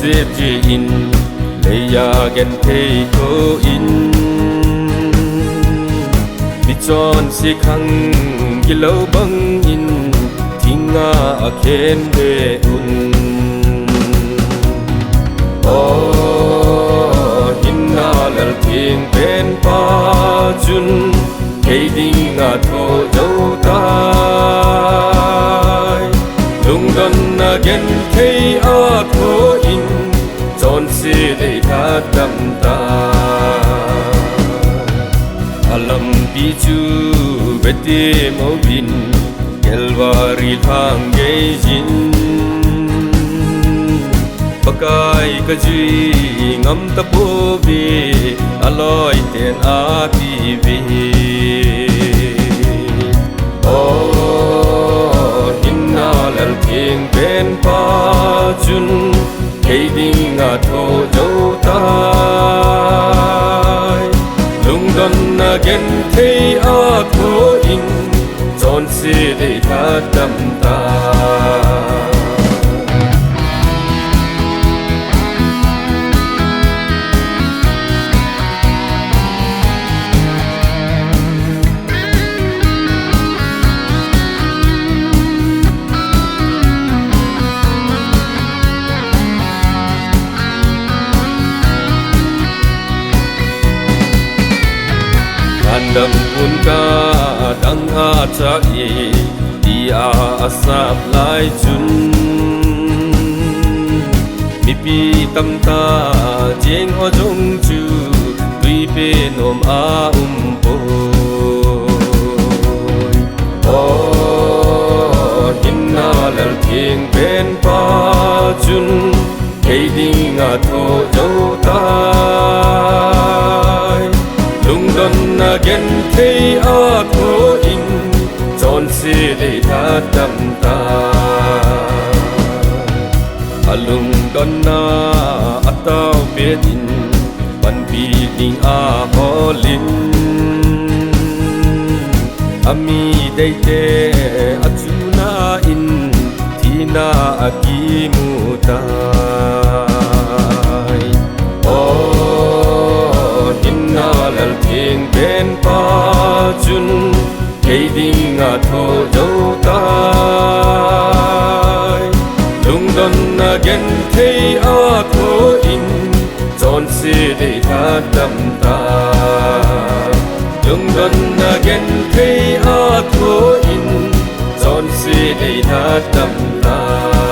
xếp chỉ in lấy ya gen thấy cô in bị tròn si khăng gi lâu băng in thinh nga khen về un hinna lal thiên bên pa chun cây đinh nga thô dâu tai lung đon gen thấy thô in tròn si để tha đam ta alam bichu beti movin kelvari thang gejin pakai kaji ngam tapobi aloi ten ativi hinna lal thiên bên pa chun cây đinh nga thô dâu tai lung đon gen thấy thô in tròn si để tha đam ta Andam pun ka dang achai dia asap lai chun mi pi tam ta jeng ho jong chu tui pe nom a po hinna lal thiên bên pa chun cây đinh nga thô dâu tai lung đon gen thấy thô in tròn si để tha đam ta lung đon na atao biết in ban bi ding holin ami dei te achuna in thina akimuta thiên bên pa chun cây đinh nga thô dâu tai lung đon gen thấy thô in tròn si để tha đam ta lung đon gen thấy thô in tròn si để tha đam ta